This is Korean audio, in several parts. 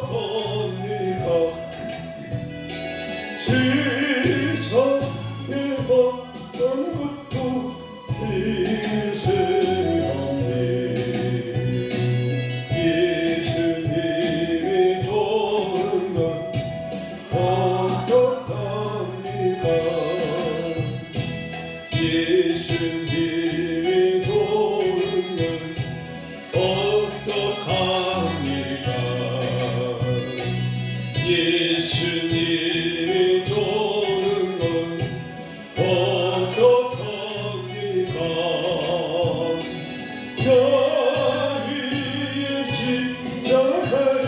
어떡합니까 세상에 어떤 것도 이세상에 예수님이 좋은 건 어떡합니까 예수님이 좋은 건 어떡합니까 예수님이 좋은 건 어떡합니까 나의 십자가를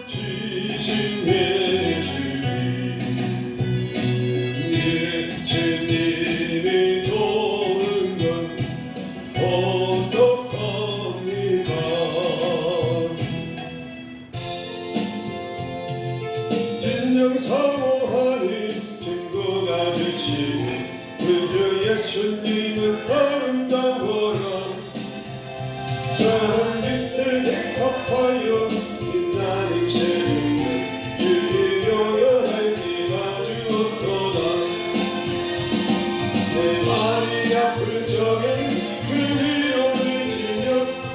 지신 예수님 예수님이 좋은 건 어떡합니까 진정사모하니 증거가 주시니 그저 예수님은 아름다워라 저 밑에 백합하여 빛나는 새벽을 주려여 할 기가 주었도다 내 말이 아플 적엔 그 위로 미치며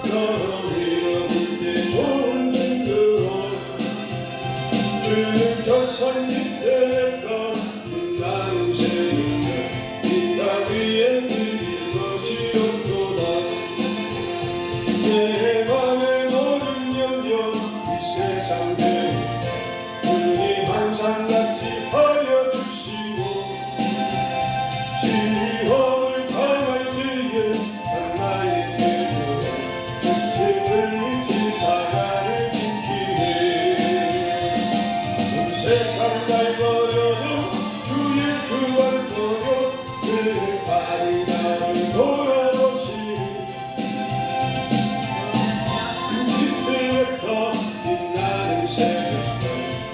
나를 밀어붙대 좋은 증거로 주는 격산 밑에 냈다 빛나는 새벽을 이 땅 위에 드릴 것이 없도다 내 맘에 모든 염려 이 세상 되니까 주님 항상 같이 하여 주시고 시험을 당할 때에 하나의 제도가 주심을 잊지 사랑을 지키네 온 세상 날 버려도 주의 그 말 보고 내 발이 나를 돌아보시니 빛나는 새벽별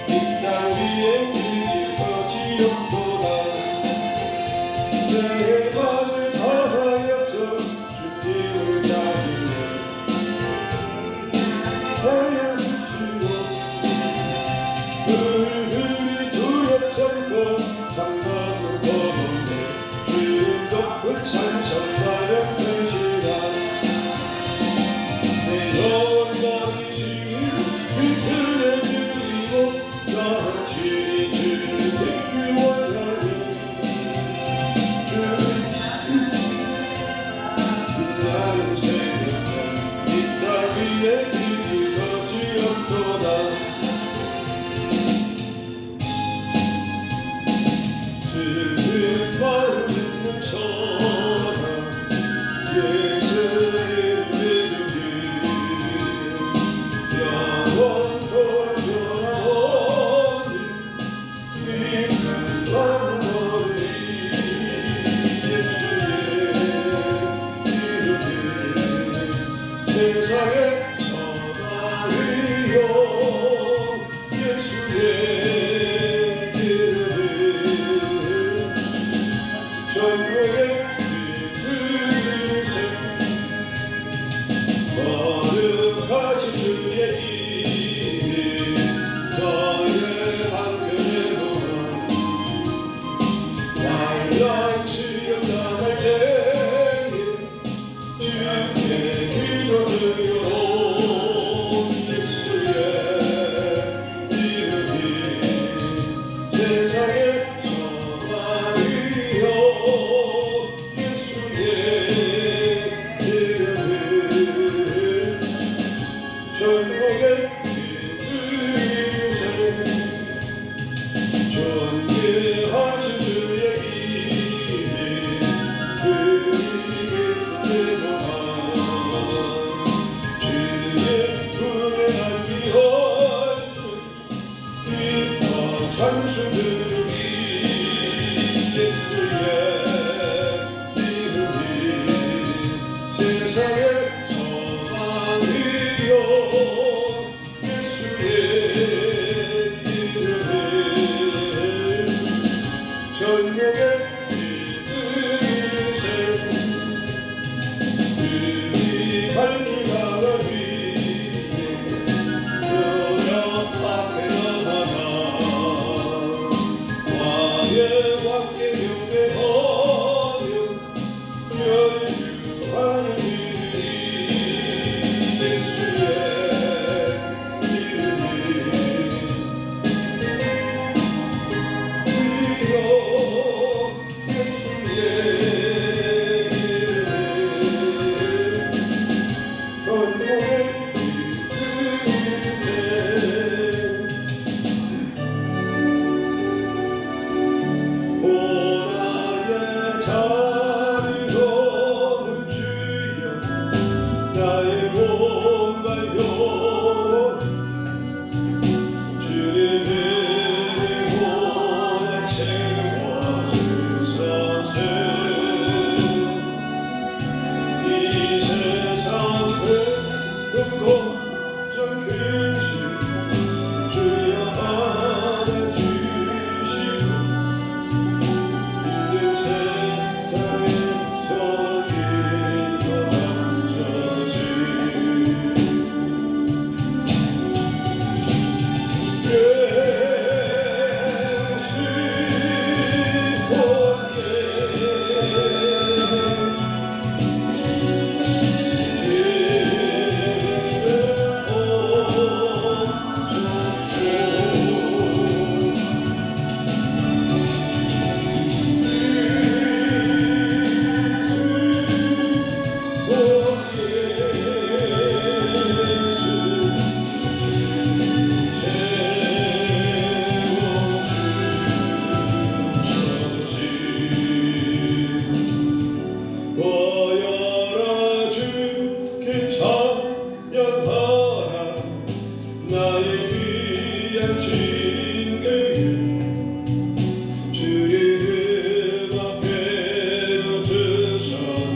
이 땅 위에 드릴 것이 없도다 내 맘을 다하여서 주님을 따르며 하여 주시오 늘 두렵지 않고 장막을 벗는데 주름 덮은 산성마련 되시라 내 영광이 주를 그들에 드리고 나 친히 주를 뵙기 원하네 빛나는 새벽별 이 땅 위에 드릴 것이 없도다 주의 말을 듣는 사람 예수의 믿음이 영원토록 변함없니 믿는 마음으로 예수의 이름이 세상에 전하리요 예수의 이름이 전국에 빛으세 거룩하신 주의 힘이 너의 한편에 돌아 환란 시험 당할 때에 주께 기도드려 예수의 이름이 세상에 전하리요 예수의 이름이 전국에 빛으세 존귀하신 주의 힘이 그리게 되도다 주의 품에 안기할 빛과 장수 드리기 예수의 이름이 세상에 전하리요 귀신 주여 받아주시고 믿음 세상에서 인도하셔지 나의 귀한 친구여 주의 흠 앞에 놓으선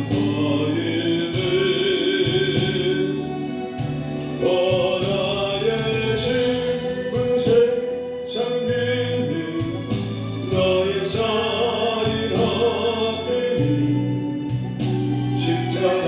너희는 나의 슬픈 세상 힘이 너의 쌓인 앞에니 십자가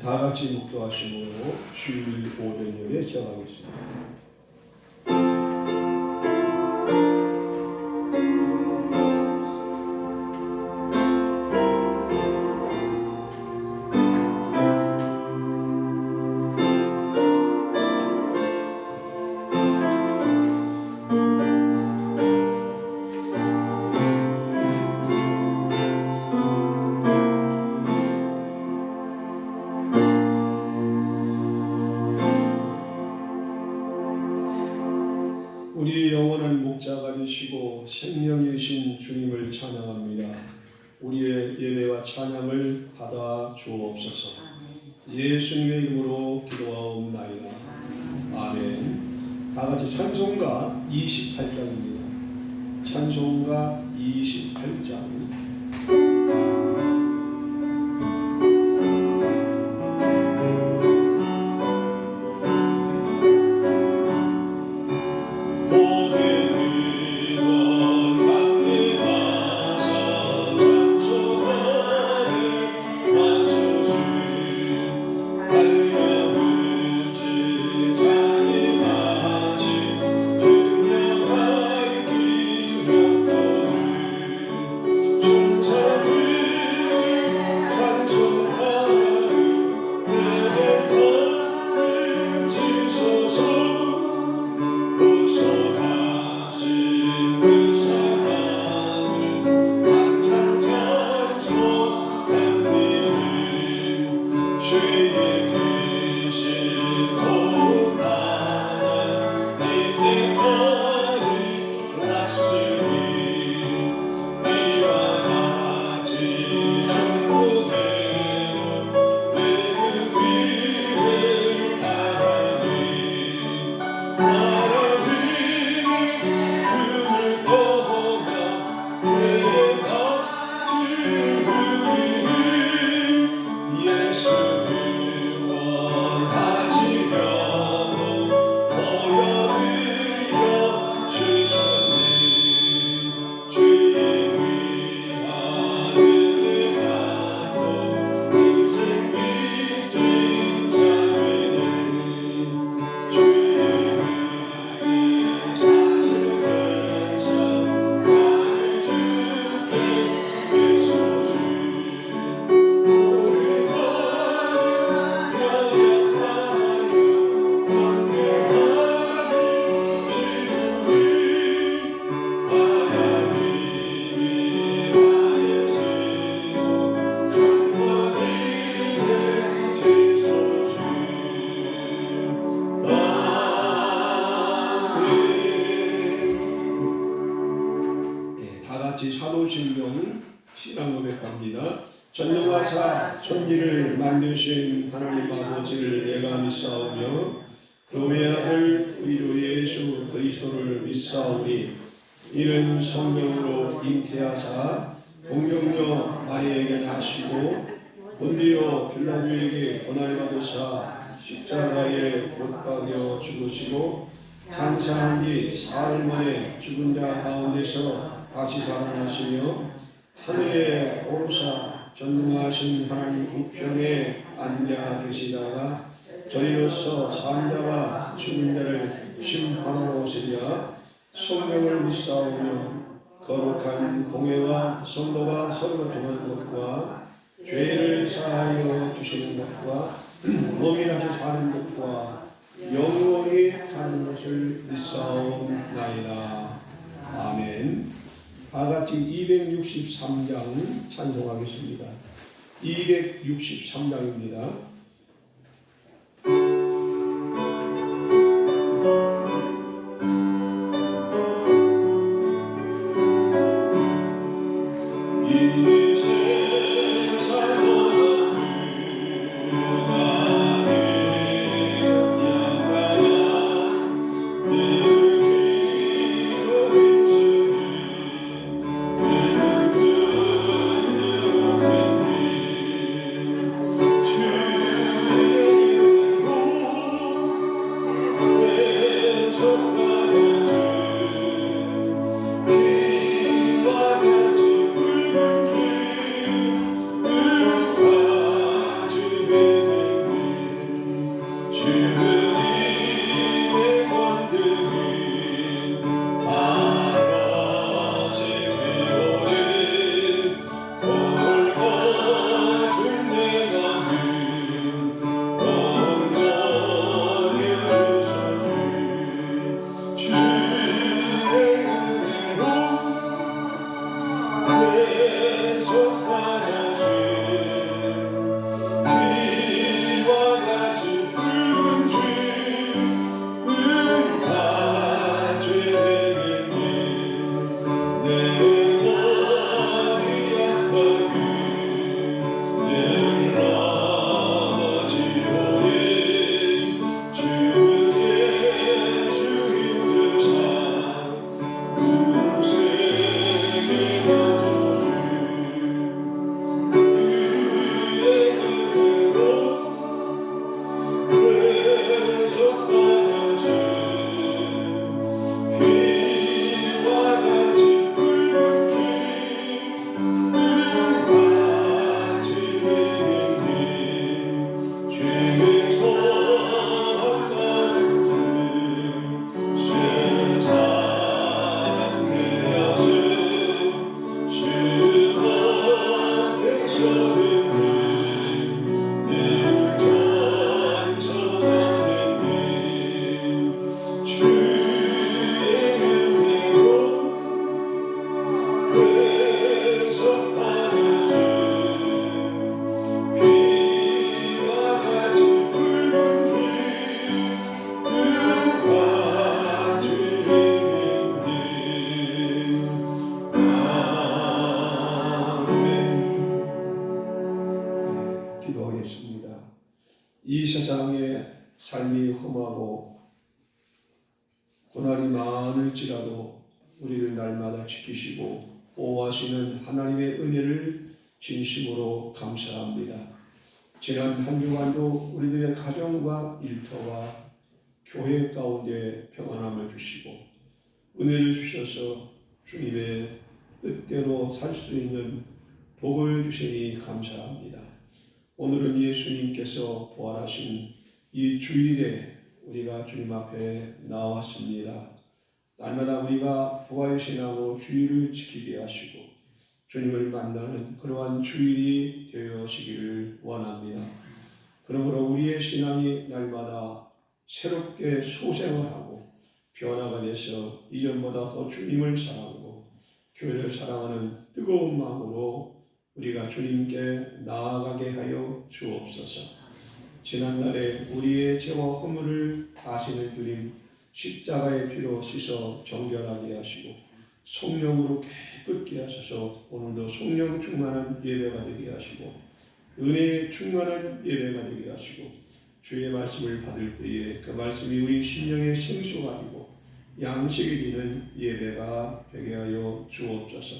다 같이 묵도하심으로 주일 오전 예배 시작하겠습니다. 우리 영원한 목자가 되시고 생명이신 주님을 찬양합니다. 우리의 예배와 찬양을 받아 주옵소서. 예수님의 이름으로 기도하옵나이다. 아멘. 다 같이 찬송가 28장입니다. 찬송가 28장. 주 참되신 하나님 아버지를 내가 믿사오며 그 외아들 의로 예수 그리스도를 믿사오니 이는 성령으로 잉태하사 동정녀 마리에게 나시고 본디오 빌라도에게 고난을 받으사 십자가에 못 박여 죽으시고 장사한 뒤 사흘 만에 죽은 자 가운데서 다시 살아나시며 하늘에 오르사 전능하신 하나님 우편에 앉아 계시다가 저희로서 산 자와 죽은 자를 심판하러 오시랴. 성령을 믿사오며 거룩한 공회와 성도가 서로 도는 것과 죄를 사하여 주시는 것과 몸이 다시 사는 것과 영원히 사는 것을 믿사옵나이다. 아멘. 다같이 263장 찬송하겠습니다. 263장입니다. 이 세상의 삶이 험하고 고난이 많을지라도 우리를 날마다 지키시고 보호하시는 하나님의 은혜를 진심으로 감사합니다. 지난 한 주간도 우리들의 가정과 일터와 교회 가운데 평안함을 주시고 은혜를 주셔서 주님의 뜻대로 살 수 있는 복을 주시니 감사합니다. 오늘은 예수님께서 부활하신 이 주일에 우리가 주님 앞에 나왔습니다. 날마다 우리가 부활신하고 주일을 지키게 하시고 주님을 만나는 그러한 주일이 되어지기를 원합니다. 그러므로 우리의 신앙이 날마다 새롭게 소생을 변화가 돼서 이전보다 더 주님을 사랑하고 교회를 사랑하는 뜨거운 마음으로 우리가 주님께 나아가게 하여 주옵소서. 지난날에 우리의 죄와 허물을 다시는 주님 십자가의 피로 씻어 정결하게 하시고 성령으로 깨끗게 하셔서 오늘도 성령 충만한 예배가 되게 하시고 은혜의 충만한 예배가 되게 하시고 주의 말씀을 받을 때에 그 말씀이 우리 심령의 생수가 되고 양식이 되는 예배가 되게 하여 주옵소서.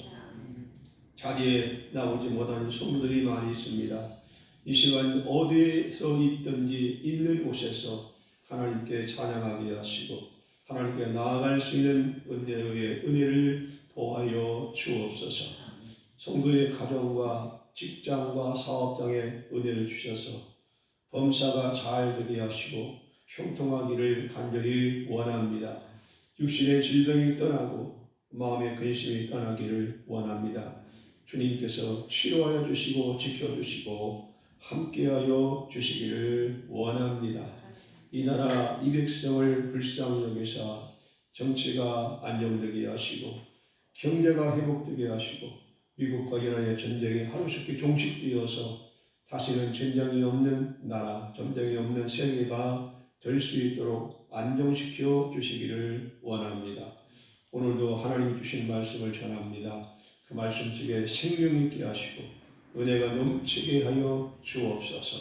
자리에 나오지 못하는 성도들이 많이 있습니다. 이 시간 어디에서 있든지 있는 곳에서 하나님께 찬양하게 하시고 하나님께 나아갈 수 있는 은혜를 도하여 주옵소서. 성도의 가정과 직장과 사업장에 은혜를 주셔서 범사가 잘 되게 하시고 형통하기를 간절히 원합니다. 육신의 질병이 떠나고 마음의 근심이 떠나기를 원합니다. 주님께서 치료하여 주시고 지켜주시고 함께하여 주시기를 원합니다. 이 나라 이 백성을 불쌍히 여기사 정치가 안정되게 하시고 경제가 회복되게 하시고 미국과 이란의 전쟁이 하루속히 종식되어서 다시는 전쟁이 없는 나라, 전쟁이 없는 세계가 될 수 있도록 안정시켜 주시기를 원합니다. 오늘도 하나님 주신 말씀을 전합니다. 그 말씀 속에 생명 있게 하시고 은혜가 넘치게 하여 주옵소서.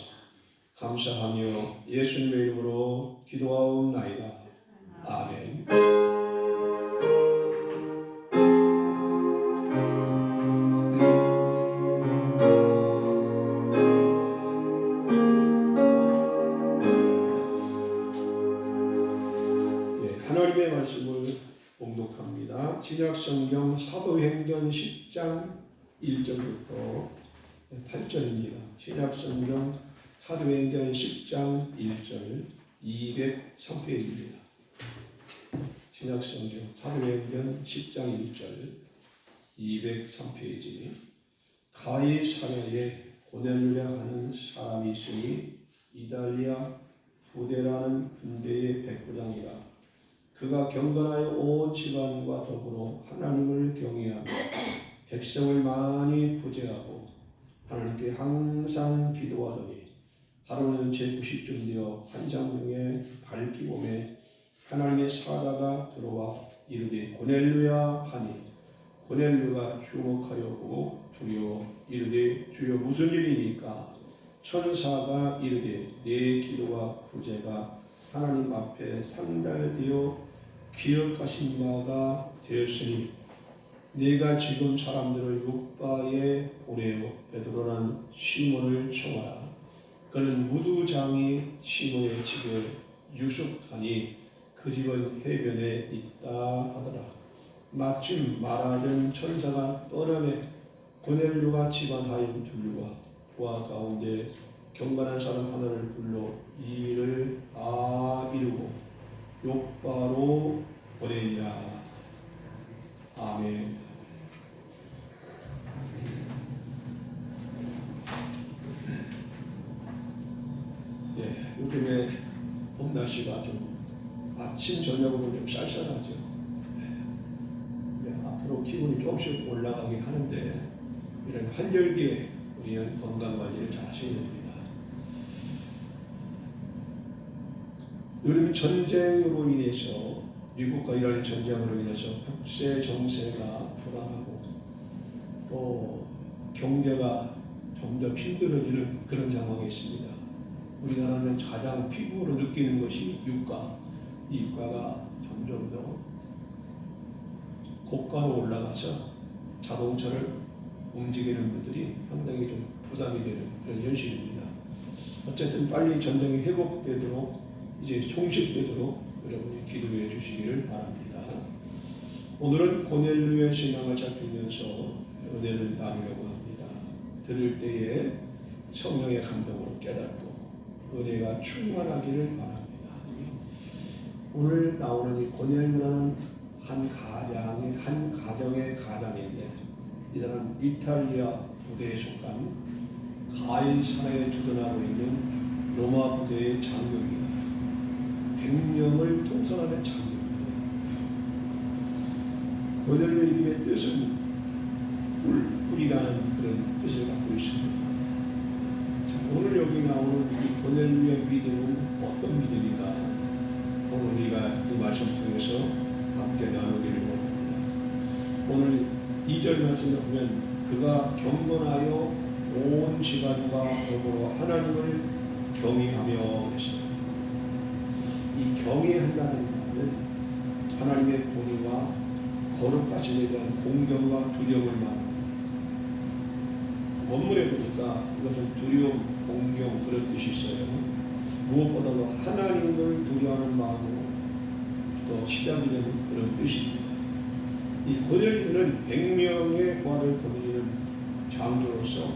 감사하며 예수님의 이름으로 기도하옵나이다. 아멘. 하나님의 말씀을 봉독합니다. 신약성경 사도행전 10장 1절부터 8절입니다. 신약성경 사도행전 10장 1절 203페이지입니다. 신약성경 사도행전 10장 1절 203페이지. 가이사랴에 고넬료라 하는 사람이 있으니 이달리아 부데라는 군대의 백부장이라. 그가 경건하여 온 집안과 더불어 하나님을 경외하며 백성을 많이 구제하고 하나님께 항상 기도하더니 하루는 제90쯤 되어 환상 중에 밝기 몸에 하나님의 사자가 들어와 이르되 고넬료야 하니 고넬료가 주목하여 보고 두려워 이르되 주여 무슨 일이니까? 천사가 이르되 내 기도와 구제가 하나님 앞에 상달되어 기억하신 바가 되었으니 네가 지금 사람들을 욥바에 보내어 베드로라는 시몬을 청하라. 그는 무두장이 시몬의 집에 유숙하니 그 집은 해변에 있다 하더라. 마침 말하던 천사가 떠나매 고넬료가 집안 하인 둘과 부하 가운데 경건한 사람 하나를 불러 이 일을 이루고 욥바로 보내니라. 아멘. 요즘에 봄 날씨가 좀 아침 저녁으로 좀 쌀쌀하죠. 앞으로 기온이 조금씩 올라가긴 하는데 이런 환절기에 우리는 건강 관리를 잘 하셔야 됩니다. 요즘 전쟁으로 인해서 미국과 이란의 전쟁으로 인해서 국제 정세가 불안하고 또 경제가 점점 힘들어지는 그런 상황에 있습니다. 우리나라는 가장 피부로 느끼는 것이 유가. 이 유가가 점점 더 고가로 올라가서 자동차를 움직이는 분들이 상당히 좀 부담이 되는 그런 현실입니다. 어쨌든 빨리 전쟁이 회복되도록 이제 종식되도록 여러분이 기도해 주시기를 바랍니다. 오늘은 고넬료의 신앙을 살피면서 은혜를 나누려고 합니다. 들을 때에 성령의 감동으로 깨닫고 은혜가 충만하기를 바랍니다. 오늘 나오는 이 고넬료라는 한 가정의 가장인데 이 사람은 이탈리아 부대에 속한 가이사랴에 주둔하고 있는 로마 부대의 장교입니다. 100명을 통솔하는 장교입니다. 고넬료 이름의 뜻은 뿔이라는 그런 뜻을 갖고 있습니다. 자, 오늘 여기 나오는 이 고넬료의 믿음은 어떤 믿음인가? 오늘 우리가 이 말씀 통해서 함께 나누기를 원합니다. 오늘 2절 말씀을 보면 그가 경건하여 온 집안과 더불어 하나님을 경외하며 계십니다. 이 경외한다는 말은 하나님의 권위와 거룩하심에 대한 공경과 두려움을 말합니다. 원문에 보니까 이것은 두려움, 공경 그런 뜻이 있어요. 무엇보다도 하나님을 두려워하는 마음으로 또 시작이 되는 그런 뜻입니다. 이 고넬료는 100명의 부하를 거느리는 장로로서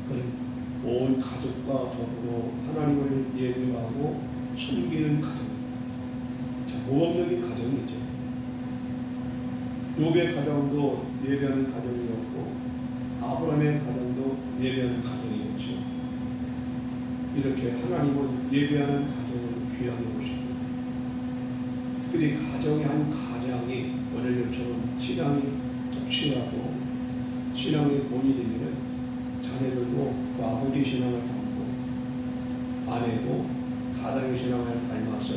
그는 온 가족과 더불어 하나님을 예배하고 섬기는 가정. 자, 모범적인 가정이죠. 욥의 가정도 예배하는 가정이었고 아브라함의 가정도 예배하는 가정이었죠. 이렇게 하나님을 예배하는 가정을 귀하게 보십니다. 특별히 가정의 한 가장이 고넬료처럼 신앙이 독실하고 신앙의 본이 되면 자녀들도 그 아버지의 신앙을 닮고 아내도 가장의 신앙을 닮아서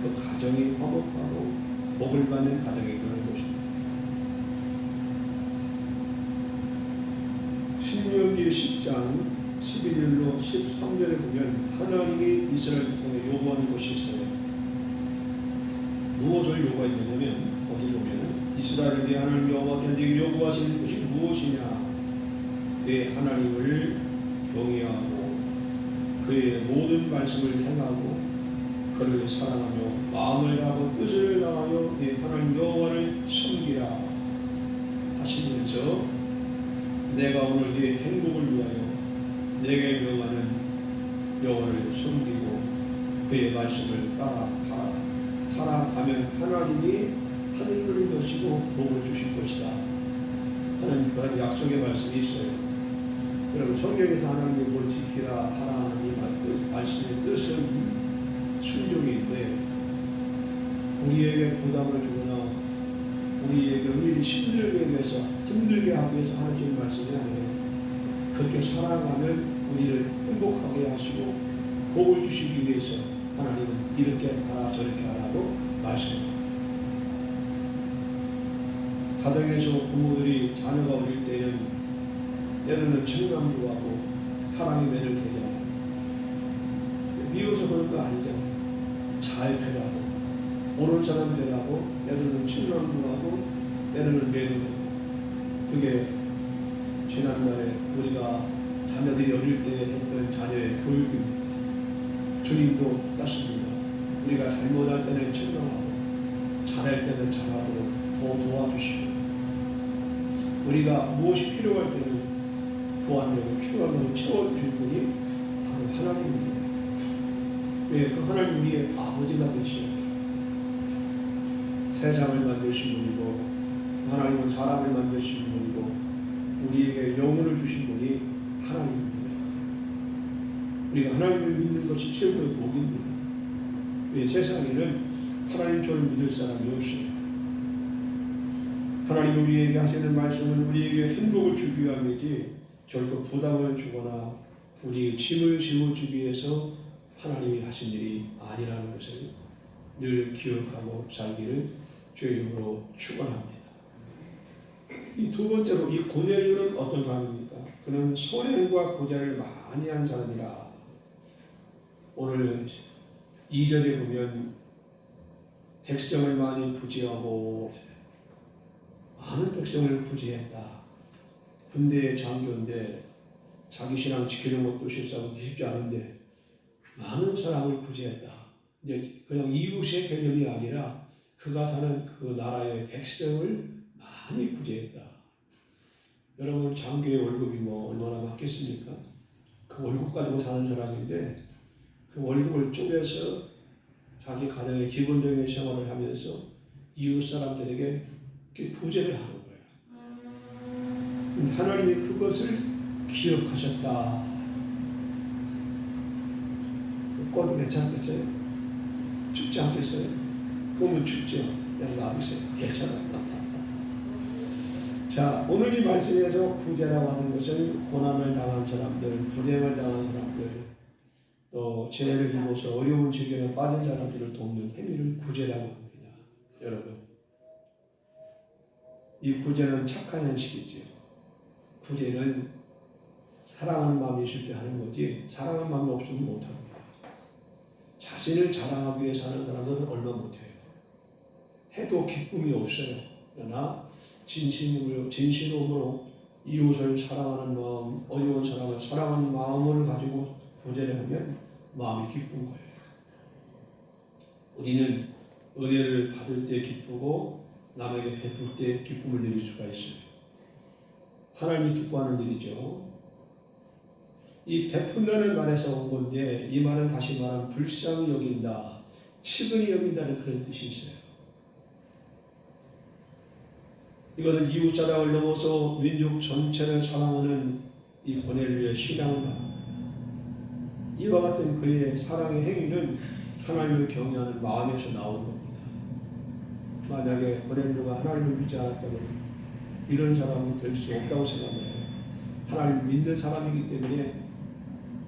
그 가정이 화목하고 복을 받는 가정이 되는 것입니다. 신명기 10장 11절로 13절에 보면 하나님이 이스라엘 백성에 요구하는 것이 있어요. 무엇을 요구했느냐면 거기 보면 이스라엘에게 하나님 여호와께 요구하시는 것이 무엇이냐? 내 하나님을 경외하고 그의 모든 말씀을 행하고 그를 사랑하며 마음을 다하고 뜻을 다하여 내 하나님 여호와를 섬기라 하시면서 내가 오늘 네 행복을 위하여 내게 명하는 여호와를 섬기고 그의 말씀을 따라가라. 살아가면 하나님이 하늘을 여시고 복을 주실 것이다 하는 그런 약속의 말씀이 있어요. 여러분 성경에서 하나님이 뭘 지키라 하라 하는 이 말씀의 뜻은 순종인데 우리에게 부담을 주거나 우리에게 은밀히 힘들게 하기 위해서 하는 말씀이 아니에요. 그렇게 살아가면 우리를 행복하게 하시고 복을 주시기 위해서 하나님은 이렇게 하라 저렇게 하라고 말씀합니다. 가정에서 부모들이 자녀가 어릴 때는 때로는 청남부하고 사랑의 매를 되잖아요. 미워서 그런 거 아니죠. 잘 되라고 옳은 사람 되라고 때로는 청남부하고 때로는 매도 되고 그게 지난날에 우리가 자녀들이 어릴 때 했던 자녀의 교육입니다. 주님도 똑같습니다. 우리가 잘못할 때는 청명하고 잘할 때는 잘하도록 더 도와주시고 우리가 무엇이 필요할 때는 도와내고 필요한 것을 채워주실 분이 바로 하나님입니다. 왜? 그 하나님 우리의 아버지가 되시오. 세상을 만드신 분이고 하나님은 사람을 만드신 분이고 우리에게 영혼을 주신 분이 하나님입니다. 우리가 하나님을 믿는 것이 최고의 복입니다. 왜? 세상에는 하나님처럼 믿을 사람이 없어요. 하나님 우리에게 하시는 말씀은 우리에게 행복을 주기 위함이지 결코 부담을 주거나 우리의 짐을 짊어지기 위해서 하나님이 하신 일이 아니라는 것을 늘 기억하고 살기를 주의 이름으로 축원합니다. 이 두 번째로 이 고넬료는 어떤 사람입니까? 그는 선행과 고자를 많이 한 사람이라. 오늘 2절에 보면 백성을 많이 부지하고 많은 백성을 부지했다. 군대의 장교인데 자기 신앙 지키는 것도 쉽지 않은데 많은 사람을 부지했다. 이제 그냥 이웃의 개념이 아니라 그가 사는 그 나라의 백성을 많이 부지했다. 여러분 장교의 월급이 뭐 얼마나 많겠습니까? 그 월급 가지고 사는 사람인데 그 월급을 쪼개서 자기 가정의 기본적인 생활을 하면서 이웃 사람들에게 부재를 하는 거예요. 하나님이 그것을 기억하셨다. 꼴 괜찮겠어요? 춥지 않겠어요? 그러면 춥죠. 그냥 놔두세요. 괜찮아요. 자, 오늘 이 말씀에서 부재라고 하는 것은 고난을 당한 사람들, 불행을 당한 사람들, 또 죄를 입어서 어려운 지경에 빠진 사람들을 돕는 행위를 구제라고 합니다. 여러분, 이 구제는 착한 현실이죠. 구제는 사랑하는 마음이 있을 때 하는 거지 사랑하는 마음이 없으면 못합니다. 자신을 자랑하기 위해 사는 사람들은 얼마 못해요. 해도 기쁨이 없어요. 그러나 진심으로 이웃을 사랑하는 마음, 어려운 사람을 사랑하는 마음을 가지고 교제를 하면 마음이 기쁜 거예요. 우리는 은혜를 받을 때 기쁘고 남에게 베풀 때 기쁨을 누릴 수가 있어요. 하나님이 기뻐하는 일이죠. 이 베푼다는 말에서 온 건데 이 말은 다시 말하면 불쌍히 여긴다, 측은히 여긴다는 그런 뜻이 있어요. 이것은 이웃사랑을 넘어서 민족 전체를 사랑하는 이 고넬료의 신앙을 말합니다. 이와 같은 그의 사랑의 행위는 하나님을 경외하는 마음에서 나오는 겁니다. 만약에 고넬료가 하나님을 믿지 않았다면 이런 사람은 될 수 없다고 생각해요. 하나님을 믿는 사람이기 때문에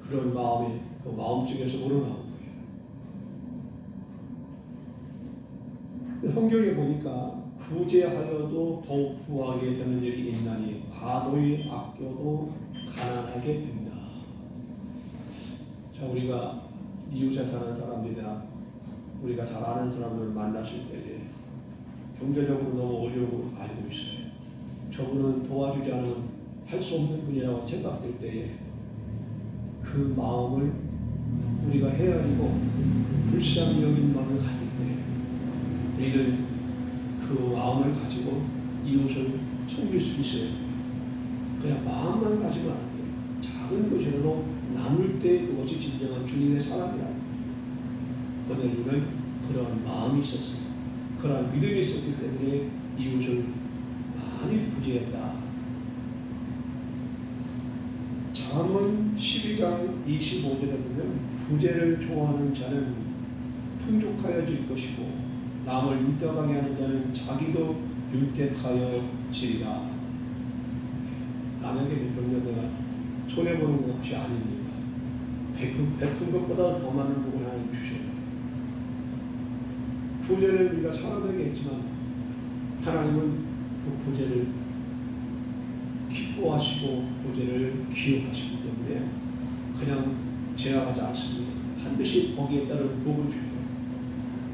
그런 마음이 그 마음 속에서 우러나오는 거예요. 성경에 보니까 구제하여도 더욱 부하게 되는 일이 있나니 과도히 아껴도 가난하게 된다. 자, 우리가 이웃에 사는 사람들이나 우리가 잘 아는 사람들을 만났을 때에 경제적으로 너무 어려움을 알고 있어요. 저분은 도와주지 않으면 할 수 없는 분이라고 생각될 때에 그 마음을 우리가 헤아리고 불쌍히 여긴 마음을 가질 때 우리는 그 마음을 가지고 이웃을 섬길 수 있어요. 그냥 마음만 가지면 안 돼요. 작은 것이라도 나눌 때 그것이 진정한 주님의 사랑이라. 고넬료는 그러한 마음이 있었어요. 그러한 믿음이 있었기 때문에 이웃을 많이 구제했다. 잠언 12장 25절에 보면 구제를 좋아하는 자는 풍족하여질 것이고 남을 인격하게 하는 자는 자기도 윤택하여지리라. 남에게 베풀면 내가 손해보는 것이 아닙니다. 베푼 것보다 더 많은 복을 하나님 주셔요. 구제는 우리가 사람에게 했지만 하나님은 그 구제를 기뻐하시고 구제를 기억하시기 때문에 그냥 제한하지 않습니다. 반드시 거기에 따른 복을 주셔요.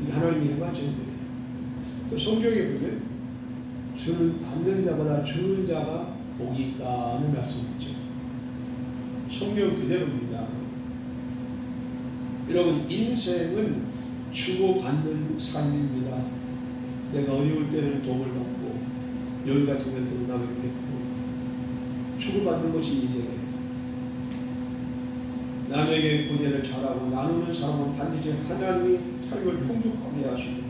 이게 하나님이 행하시는 거예요. 또 성경에 보면 주는 받는 자보다 주는 자가 복이 있다는 말씀이죠. 성경 그대로입니다. 여러분, 인생은 주고받는 삶입니다. 내가 어려울 때는 도움을 받고 여유 같은 것들은 남에게 베푸고 주고받는 것이 인생이에요. 남에게 구제를 잘하고 나누는 사람은 반드시 하나님이 삶을 풍족하게 하시고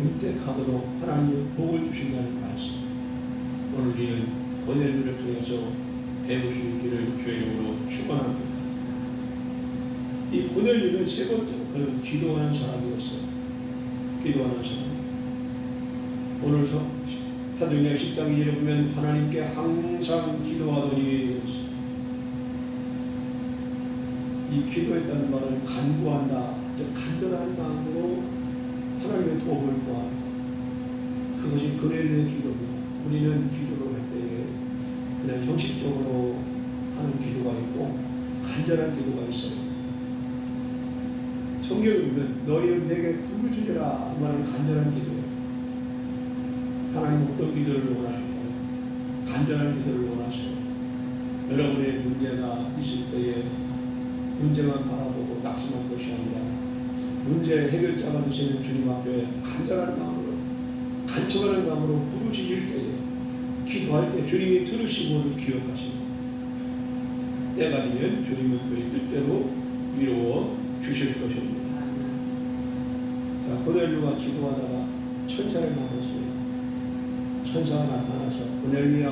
윤택하도록 하나님의 복을 주신다는 말씀. 오늘 우리는 고넬료를 통해서 배울 수 있기를 주의 이름으로 축원합니다. 이 고넬료는 세 번째로 그는 기도하는 사람이었어요. 기도하는 사람. 오늘 사도행전 10장 2절에 보면 하나님께 항상 기도하더니 이 기도했다는 말은 간구한다. 간절한 마음으로 하나님의 도움을 구한다. 그것이 고넬료의 기도입니다. 우리는 기도를 할 때에 그냥 형식적으로 하는 기도가 있고 간절한 기도가 있어요. 성경에 보면 너희는 내게 부르짖으라 말하는 간절한 기도예요. 하나님 어떤 기도를 원하실까요? 간절한 기도를 원하셔요. 여러분의 문제가 있을 때에 문제만 바라보고 낙심할 것이 아니라 문제 해결자가 되시는 주님 앞에 간절한 마음으로 간청하는 마음으로 부르짖을 때에 기도할 때 주님이 들으시고를 기억하시고 때가 되면 주님은 그의 뜻대로 위로워 주실 것입니다. 자, 고넬료가 기도하다가 천사를 만났어요. 천사가 나타나서 고넬료야,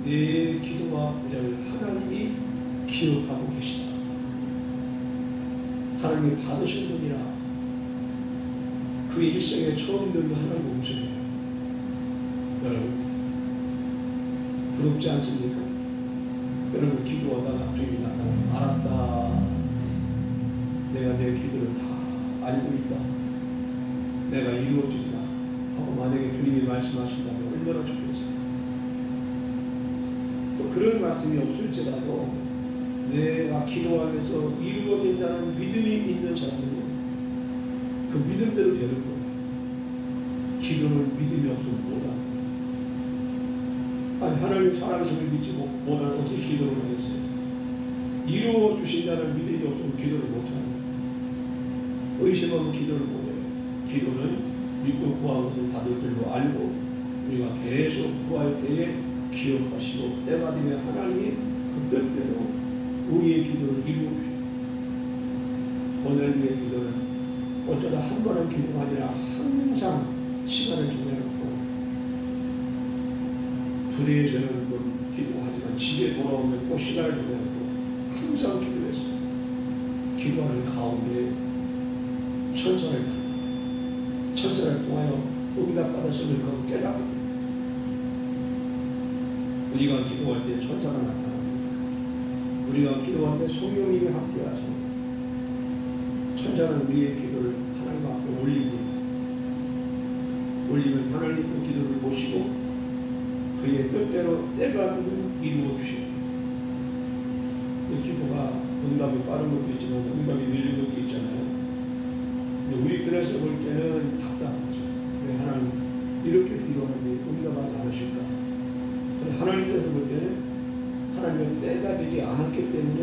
네 기도와 구제를 하나님이 기억하고 계시다. 하나님이 받으신 분이라. 그의 일생에 처음 들은 하나님 음성이에요. 여러분, 부럽지 않습니까? 여러분 기도하다가 주님이 나타나서 알았다. 내가 내 기도를 다 알고 있다. 내가 이루어준다. 하고 만약에 주님이 말씀하신다면 얼마나 좋겠어요. 또 또 그런 말씀이 없을지라도 내가 기도하면서 이루어진다는 믿음이 있는 사람은 그 믿음대로 되는 거예요. 기도는 믿음이 없으면 못합니다. 아니, 하나님 살아계심을 믿지 못하면 어떻게 기도를 하겠어요? 이루어 주신다는 믿음이 없으면 기도를 못합니다. 의심하면 기도를 못해요. 기도는 믿고 구하는 것을 받을 줄로 알고 우리가 계속 구할 때에 기억하시고 때가 되면 하나님이 그 뜻대로 우리의 기도를 이루어 주십니다. 오늘 우리의 기도는 어쩌다 한 번은 기도가 아니라 항상 시간을 정해놓고 부대에서는 기도하지만 집에 돌아오면 또 시간을 정해놓고 항상 기도해서 기도하는 가운데 천사를 통하여 응답받았음을 그걸 깨닫고 우리가 기도할 때 천사가 나타납니다. 우리가 기도할 때 성령님이 함께하십니다. 천사는 우리의 기도를 하나님 앞에 올리면 하나님도 기도를 보시고 그의 뜻대로 때가 되면 이루어 주십니다. 그 기도가 응답이 빠른 것도 있지만 응답이 느린 것도 있잖아요. 근데 우리 편에서 볼 때는 답답하죠. 왜 하나님 이렇게 기도하는데 응답하지 않으실까? 근데 하나님께서 볼 때는 하나님의 때가 되지 않았기 때문에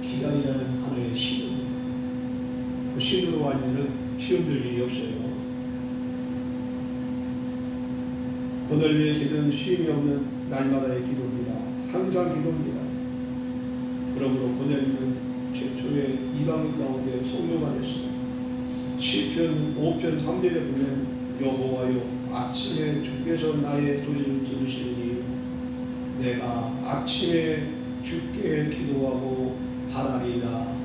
기다리라는 하나의 시험입니다. 그 시험으로 아니면 시험될 일이 없어요. 오늘 위에 기도는 쉼이 없는 날마다의 기도입니다. 항상 기도입니다. 그러므로 보내는 최초의 이방 가운데 성료가 됐습니다. 시편 5편 3절에 보면 여호와여 아침에 주께서 나의 소리를 들으시니 내가 아침에 주께 기도하고 바라리라.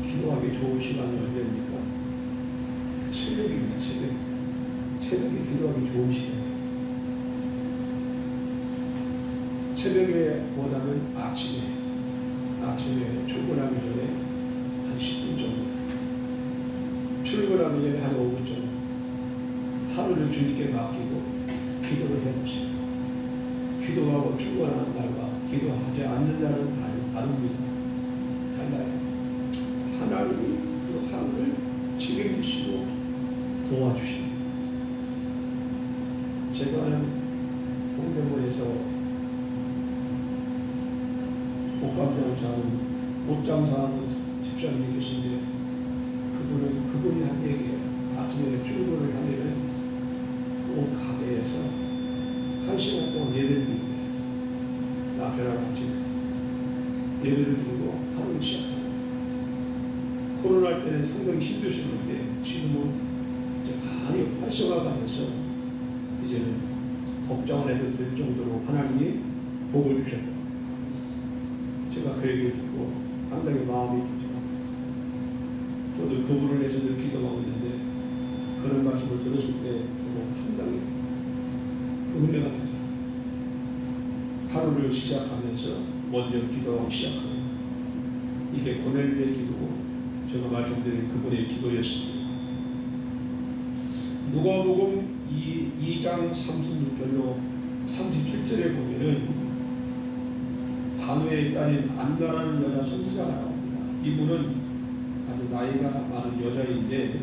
기도하기 좋은 시간이 언제입니까? 새벽입니다. 새벽에 기도하기 좋은 시간이에요. 새벽에 보다는 아침에 출근하기 전에 한 10분 정도, 출근하기 전에 한 5분 정도 하루를 주님께 맡기고 기도를 해보세요. 기도하고 출근하는 날과 기도하지 않는 날은 다릅니다. 달라요. 하나님이 그 하루를 책임지시고 도와주십니다. 제가 아는 동대문에서 옷장사하는 집사님이 계신데 그분이 한 얘기예요. 아침에 출근을 하면 옷 가게에서 1시간 동안 예배를 드립니다. 남편하고 같이 예배를 드리고 하루를 시작합니다. 코로나 때는 상당히 힘드셨는데 지금은 이제 많이 활성화가 돼서 이제는 걱정을 해도 될 정도로 하나님이 복을 주셨다. 제가 그 얘기를 듣고 상당히 마음이 좋지만 저도 그분을 위해서 늘 기도하고 있는데 그런 말씀을 들었을 때 상당히 은혜가 되죠. 하루를 시작하면서 먼저 기도하고 시작하는 이게 고넬료의 기도고 제가 말씀드린 그분의 기도였습니다. 누가복음 2장 36절로 37절에 보면은 반회의 딸인 안나라는 여자 선지자가 나옵니다. 이분은 아주 나이가 많은 여자인데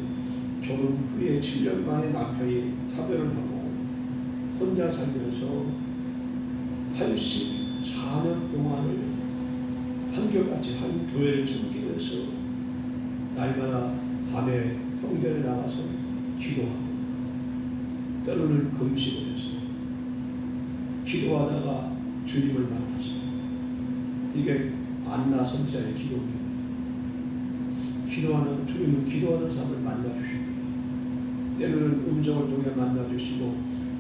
결혼 후에 7년 만에 남편이 사별을 하고 혼자 살면서 84년 동안을 한결같이 한 교회를 섬기면서 날마다 밤에 성전에 나가서 기도하고 때로는 금식을 했어요. 기도하다가 주님을 만났어요. 이게 안나 선지자의 기도입니다. 기도하는 주님은 기도하는 사람을 만나주십니다. 때로는 음성을 통해 만나주시고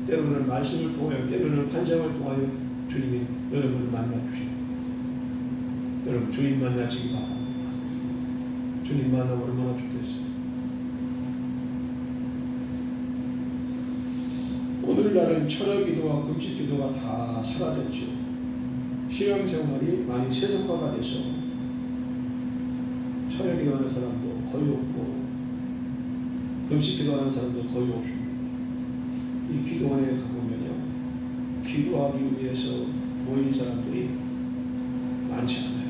때로는 말씀을 통하여 때로는 환상을 통하여 주님이 여러분을 만나주십니다. 여러분 주님 만나시기 바랍니다. 주님 만나면 얼마나 좋겠어요. 오늘날은 철학기도와 금식기도가 다 사라졌죠. 신앙생활이 많이 세속화가 돼서 철학기도하는 사람도 거의 없고 금식기도하는 사람도 거의 없습니다. 이 기도원에 가보면요, 기도하기 위해서 모인 사람들이 많지 않아요.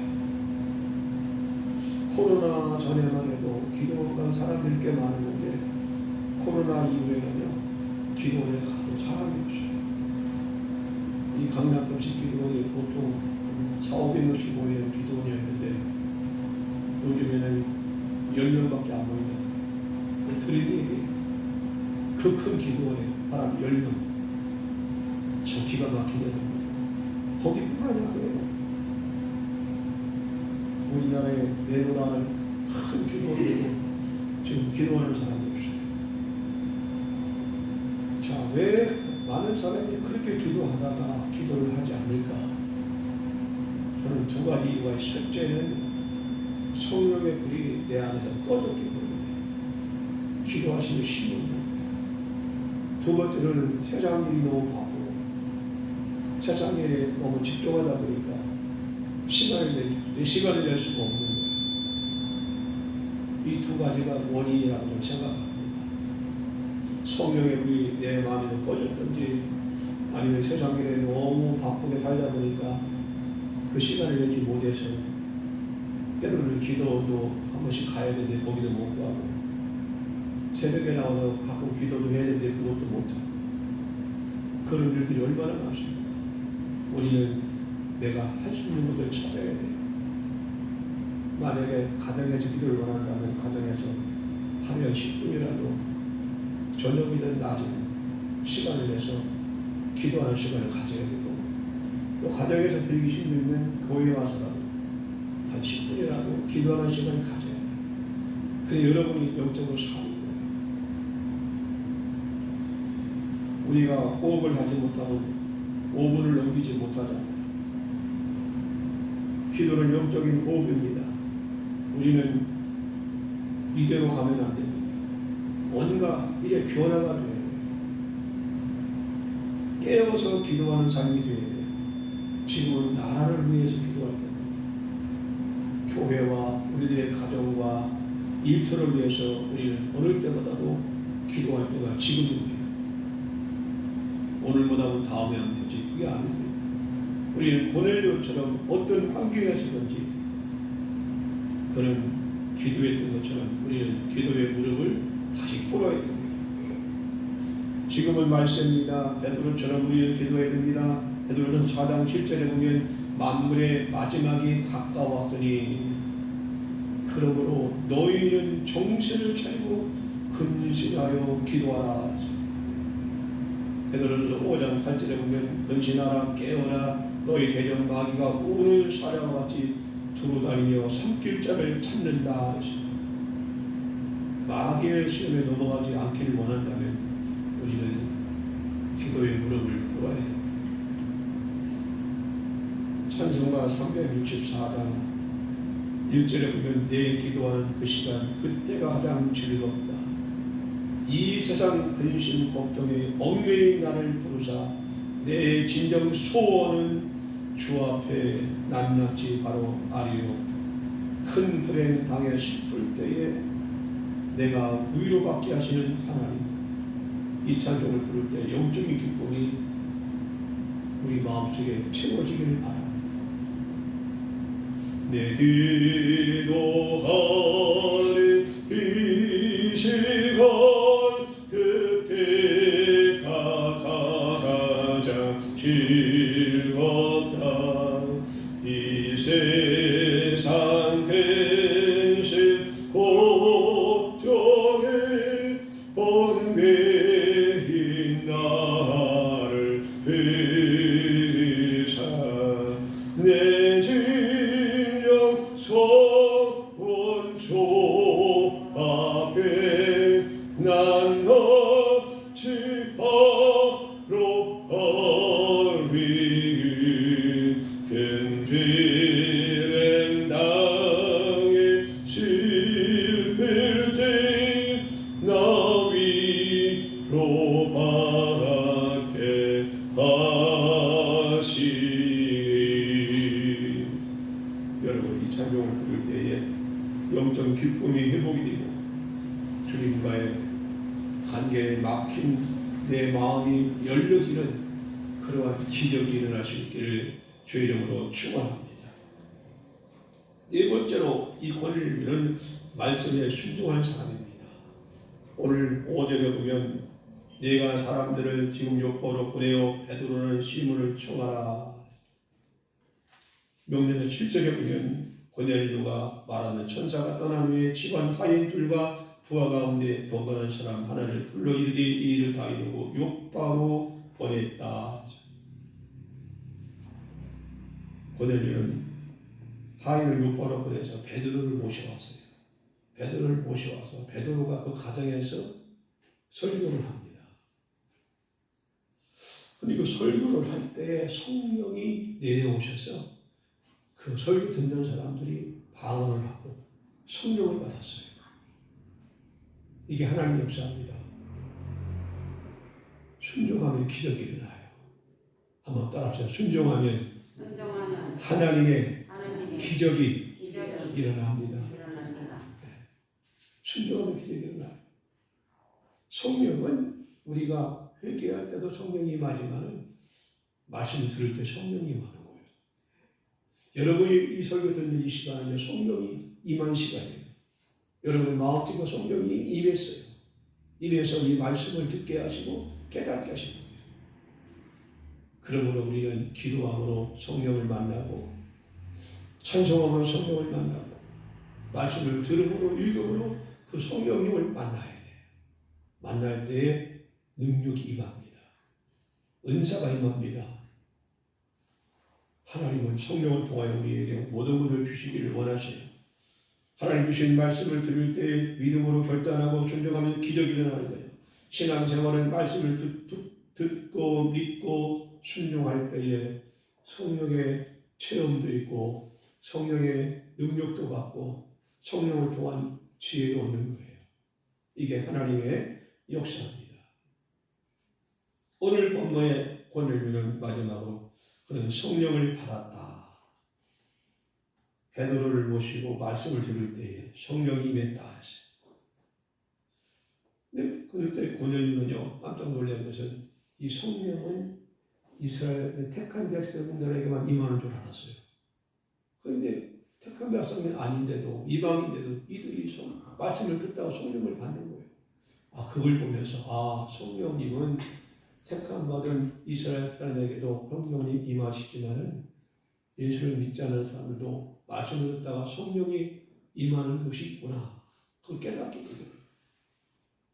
코로나 전에만 해도 기도한 사람들이 꽤 많았는데 코로나 이후에는요 기도원에 가도 사람이 없어요. 이 강남급식 기도원이 보통 400~500명씩 모이는 기도원이었는데 요즘에는 10명밖에 안 모이는 드림이 그 큰 기도원에 사람 10명 저 기가 막히게 거기뿐만이 아니에요. 우리나라에 내노라는 큰 기도원이고 지금 기도하는 사람이 없어요. 자, 왜 많은 사람이 그렇게 기도하다가 기도를 하지 않을까? 저는 두 가지 이유가 있어요. 첫째는 성령의 불이 내 안에서 꺼졌기 때문에 기도하시는 신분. 두 번째는 세상 일이 너무 바쁘고 세상 일에 너무 집중하다 보니까 시간을 낼 수가 없는 거예요. 이 두 가지가 원인이라고 저는 생각합니다. 성령의 불이 내 마음에서 꺼졌든지 아니면 세상 일에 너무 바쁘게 살다 보니까 그 시간을 내지 못해서 때로는 기도도 한 번씩 가야 되는데 거기도 못 가고 새벽에 나와서 가끔 기도도 해야 되는데 그것도 못하고 그런 일들이 얼마나 많습니까? 우리는 내가 할 수 있는 것을 찾아야 돼요. 만약에 가정에서 기도를 원한다면 가정에서 하루에 10분이라도 저녁이든 낮이든 시간을 내서 기도하는 시간을 가져야 되고 또 가정에서 드리기 힘들면 교회에 와서라도 한 10분이라도 기도하는 시간을 가져야 돼요. 그래 여러분이 영적으로 사는 거예요. 우리가 호흡을 하지 못하고 5분을 넘기지 못하잖아요. 기도는 영적인 호흡입니다. 우리는 이대로 가면 안 됩니다. 뭔가 이제 변화가 돼야 돼요. 깨어서 기도하는 삶이 돼야 돼요. 지금은 나라를 위해서 기도할 때입니다. 교회와 우리들의 가정과 일터를 위해서 우리는 어느 때보다도 기도할 때가 지금입니다. 오늘보다는 다음에 하면 되지 그게 아닙니다. 우리는 고넬료처럼 어떤 환경에서든지 그런 기도했던 것처럼 우리는 기도의 무릎을 다시 꿇어야 됩니다. 지금은 말씀입니다. 베드로처럼 우리는 기도해야 됩니다. 베드로는 4장 7절에 보면 만물의 마지막이 가까웠더니 그러므로 너희는 정신을 차리고 근신하여 기도하라. 베드로전서 5장 8절에 보면 근신하라 깨어라 너희 대적 마귀가 오늘 사자와 같이 두루다니며 삼킬자를 찾는다. 마귀의 시험에 넘어가지 않기를 원한다면 우리는 기도의 무릎을 꿇어야 해요. 찬송가 364장 1절에 보면 내 기도하는 그 시간 그때가 가장 즐겁다. 이 세상 근심 걱정에 얽매인 나를 부르사 내 진정 소원은 주 앞에 낱낱이 바로 아리오. 큰 불행 당해 싶을 때에 내가 위로받게 하시는 하나님. 이 찬송을 부를 때 영적인 기쁨이 우리 마음속에 채워지기를 바랍니다. 내 기도하는 이 시간 그때가 가장 즐겁다. 이 세상 근심 걱정에 얽매인 나를 회사 내 진정 소원 주 앞에 낱낱이 바로 아리 큰 비행 당해 슬플 때 나 위로 받게 하시니. 여러분 이 찬송을 부를 때에 영적 기쁨이 회복이 되고 주님과의 관계에 막힌 내 마음이 열려지는 그러한 기적이 일어날 수 있기를 주 이름으로 축원합니다. 네 번째로 이 고넬료는 말씀에 순종한 사람입니다. 오늘 5절에 보면 내가 사람들을 지금 요포로 보내어 베드로라는 시몬을 청하라. 명령의 7절에 보면 고넬료가 말하는 천사가 떠난 후에 집안 하인들과 부하 가운데 번번한 사람 하나를 불러 이르되 이 일을 다 이루고 요바로 보냈다. 고넬료는 하인을 요바로 보내서 베드로를 모셔왔어요. 베드로를 모셔와서 베드로가 그 가정에서 설교를 합니다. 근데 그 설교를 할 때 성령이 내려오셔서 그 설교 듣는 사람들이 방언을 하고 성령을 받았어요. 이게 하나님의 역사입니다. 순종하면 기적이 일어나요. 한번 따라합시다. 순종하면 하나님의 기적이 일어납니다. 순종하면 기적이 일어나요. 성령은 우리가 회개할 때도 성령이 임하지만 말씀을 들을 때 성령이 임하는 거예요. 여러분이 이 설교 듣는 이 시간은 성령이 임한 시간이에요. 여러분 마음 뛰고 성령이 임했어요. 임해서 이 말씀을 듣게 하시고 깨닫게 하시는 거예요. 그러므로 우리는 기도함으로 성령을 만나고 찬송함으로 성령을 만나고 말씀을 들음으로 읽음으로 그 성령님을 만나야 돼요. 만날 때에 능력이 임합니다. 은사가 임합니다. 하나님은 성령을 통하여 우리에게 모든 것을 주시기를 원하세요. 하나님 주신 말씀을 들을 때 믿음으로 결단하고 순종하면 기적이 일어나는 거예요. 신앙생활은 말씀을 듣고 믿고 순종할 때에 성령의 체험도 있고 성령의 능력도 받고 성령을 통한 지혜도 얻는 거예요. 이게 하나님의 역사입니다. 오늘 본문의 고넬료는 마지막으로 그는 성령을 받았다. 베드로를 모시고 말씀을 들을 때에 성령이 임했다 했어요. 근데 그때 고넬료는요 깜짝 놀란 것은 이 성령은 이스라엘의 택한 백성들에게만 임하는 줄 알았어요. 그런데 택한 백성이 아닌데도 이방인데도 이들이 말씀을 듣다가 성령을 받는 거예요. 그걸 보면서 성령님은 택함 받은 이스라엘 사람에게도 성령님 임하시지만은 예수를 믿지 않는 사람들도 말씀을 듣다가 성령이 임하는 것이 있구나. 그걸 깨닫게 돼요.